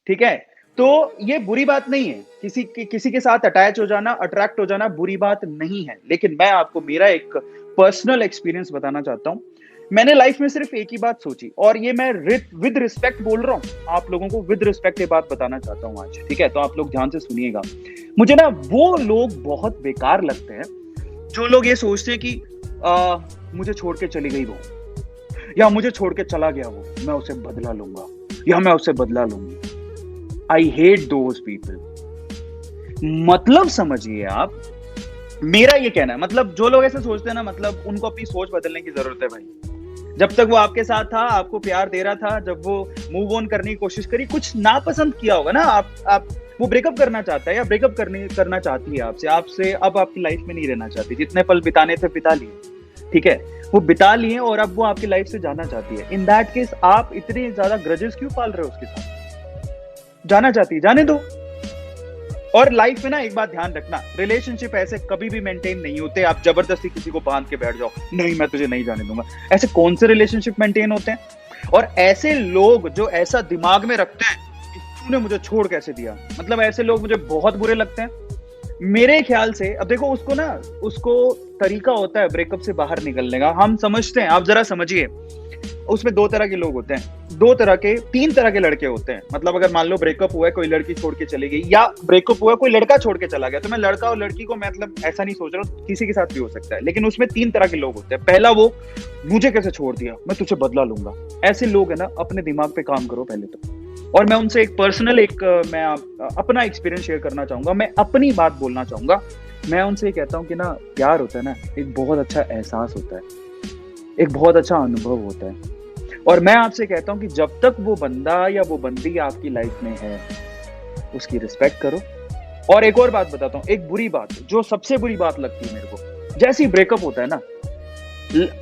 ठीक है? तो ये बुरी बात नहीं है, किसी के साथ अटैच हो जाना, अट्रैक्ट हो जाना बुरी बात नहीं है। लेकिन मैं आपको मेरा एक पर्सनल एक्सपीरियंस बताना चाहता हूँ। मैंने लाइफ में सिर्फ एक ही बात सोची, और ये मैं विद रिस्पेक्ट बोल रहा हूँ, आप लोगों को विद रिस्पेक्ट ये बात बताना चाहता हूँ आज, ठीक है? तो आप लोग ध्यान से सुनिएगा। मुझे ना वो लोग बहुत बेकार लगते हैं, जो लोग ये सोचते हैं कि मुझे छोड़ के चली गई वो, या मुझे छोड़ के चला गया वो, मैं उसे बदला लूंगा, या मैं उससे बदला लूंगी। I hate those people. मतलब समझिए आप, मेरा ये कहना है, मतलब जो लोग ऐसे सोचते हैं ना, मतलब उनको अपनी सोच बदलने की जरूरत है भाई। जब तक वो आपके साथ था, आपको प्यार दे रहा था, जब वो मूव ऑन करने की कोशिश करी, कुछ नापसंद किया होगा ना, आप वो ब्रेकअप करना चाहता है या ब्रेकअप करना चाहती है आपसे अब आपकी लाइफ में नहीं रहना चाहती। जितने पल बिताने थे बिता लिए, ठीक है? वो बिता लिए और अब वो आपकी लाइफ से जाना चाहती है। इन दैट केस आप इतने ज्यादा ग्रजेस क्यों पाल रहे हो उसके साथ? जाना चाहती है, जाने दो। और लाइफ में ना एक बात ध्यान रखना, रिलेशनशिप ऐसे कभी भी मेंटेन नहीं होते आप जबरदस्ती किसी को बांध के बैठ जाओ, नहीं मैं तुझे नहीं जाने दूंगा। ऐसे कौन से रिलेशनशिप मेंटेन होते हैं? और ऐसे लोग जो ऐसा दिमाग में रखते हैं कि तूने मुझे छोड़ कैसे दिया, मतलब ऐसे लोग मुझे बहुत बुरे लगते हैं मेरे ख्याल से। अब देखो, उसको तरीका होता है ब्रेकअप से बाहर निकलने का, हम समझते हैं। आप जरा समझिए, उसमें दो तरह के लोग होते हैं, तीन तरह के लड़के होते हैं। मतलब अगर मान लो ब्रेकअप हुआ है, कोई लड़की छोड़ के चली गई, या ब्रेकअप हुआ है, कोई लड़का छोड़ के चला गया, तो मैं लड़का और लड़की को मतलब ऐसा नहीं सोच रहा हूँ, किसी के साथ भी हो सकता है। लेकिन उसमें तीन तरह के लोग होते हैं। पहला, वो मुझे कैसे छोड़ दिया, मैं तुझे बदला लूंगा। ऐसे लोग है ना, अपने दिमाग पे काम करो पहले तो। और मैं उनसे एक पर्सनल मैं अपना एक्सपीरियंस शेयर करना चाहूंगा, मैं अपनी बात बोलना चाहूंगा। मैं उनसे कहता हूँ कि ना, प्यार होता है ना, एक बहुत अच्छा एहसास होता है, एक बहुत अच्छा अनुभव होता है। और मैं आपसे कहता हूं कि जब तक वो बंदा या वो बंदी आपकी लाइफ में है, उसकी रिस्पेक्ट करो। और एक और बात बताता हूं, एक बुरी बात, जो सबसे बुरी बात लगती है मेरे को, जैसे ही ब्रेकअप होता है ना,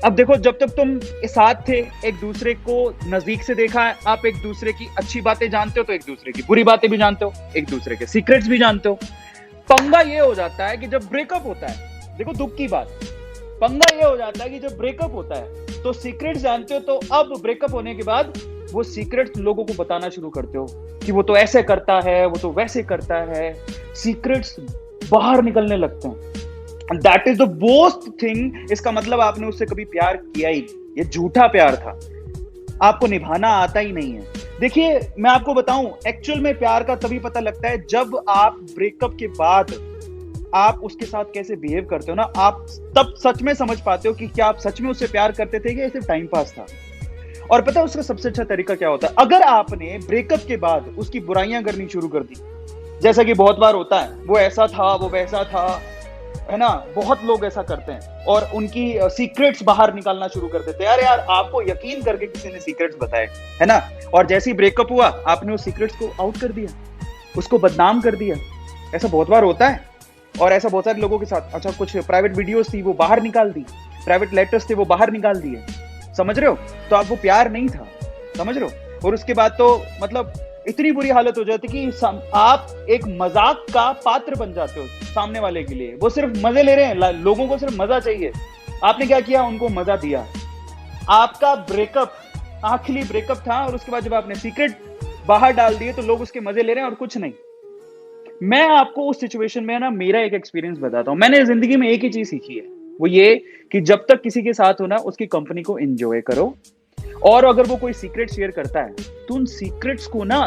अब देखो, जब तक तुम साथ थे, एक दूसरे को नजदीक से देखा है, आप एक दूसरे की अच्छी बातें जानते हो, तो एक दूसरे की बुरी बातें भी जानते हो, एक दूसरे के सीक्रेट्स भी जानते हो। पंगा ये हो जाता है कि जब ब्रेकअप होता है, देखो दुख की बात, पंगा ये हो जाता है कि जब ब्रेकअप होता है तो सीक्रेट्स जानते हो, तो अब ब्रेकअप होने के बाद वो सीक्रेट्स लोगों को बताना शुरू करते हो कि वो तो ऐसे करता है, वो तो वैसे करता है। सीक्रेट्स बाहर निकलने लगते हैं। That is the worst thing. इसका मतलब आपने उससे कभी प्यार किया ही नहीं, ये झूठा प्यार था, आपको निभाना आता ही नहीं है। देखिए, मैं आपको बताऊं, एक्चुअल में प्यार का तभी पता लगता है जब आप ब्रेकअप के बाद आप उसके साथ कैसे बिहेव करते हो ना, आप तब सच में समझ पाते हो कि क्या आप सच में उससे प्यार करते थे या सिर्फ टाइम पास था। और पता है उसका सबसे अच्छा तरीका क्या होता है? अगर आपने ब्रेकअप के बाद उसकी बुराइयां करनी शुरू कर दी, जैसा कि बहुत बार होता है, वो ऐसा था, वो वैसा था, है ना, बहुत लोग ऐसा करते हैं, और उनकी सीक्रेट्स बाहर निकालना शुरू कर देते हैं। अरे यार, आपको यकीन करके किसी ने सीक्रेट्स बताए, है ना, और जैसे ही ब्रेकअप हुआ, आपने उस सीक्रेट्स को आउट कर दिया, उसको बदनाम कर दिया। ऐसा बहुत बार होता है, और ऐसा बहुत सारे लोगों के साथ। अच्छा, कुछ प्राइवेट वीडियोस थी, वो बाहर निकाल दी, प्राइवेट लेटर्स थे, वो बाहर निकाल दिए। समझ रहे हो? तो आप वो प्यार नहीं था, समझ रहे हो? और उसके बाद तो मतलब इतनी बुरी हालत हो जाती कि आप एक मजाक का पात्र बन जाते हो सामने वाले के लिए। वो सिर्फ मजे ले रहे हैं, लोगों को सिर्फ मजा चाहिए। आपने क्या किया? उनको मजा दिया। आपका ब्रेकअप आखिरी ब्रेकअप था, और उसके बाद जब आपने सीक्रेट बाहर डाल दिए, तो लोग उसके मजे ले रहे हैं और कुछ नहीं। मैं आपको उस सिचुएशन में ना मेरा एक एक्सपीरियंस बताता हूं। मैंने जिंदगी में एक ही चीज सीखी है, वो ये कि जब तक किसी के साथ हो ना, उसकी कंपनी को एंजॉय करो। और अगर वो कोई सीक्रेट शेयर करता है, तो उन सीक्रेट्स को ना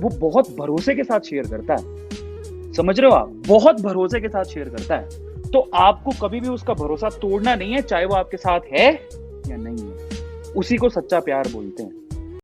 वो बहुत भरोसे के साथ शेयर करता है। समझ रहे हो आप? बहुत भरोसे के साथ शेयर करता है। तो आपको कभी भी उसका भरोसा तोड़ना नहीं है, चाहे वो आपके साथ है या नहीं है। उसी को सच्चा प्यार बोलते हैं।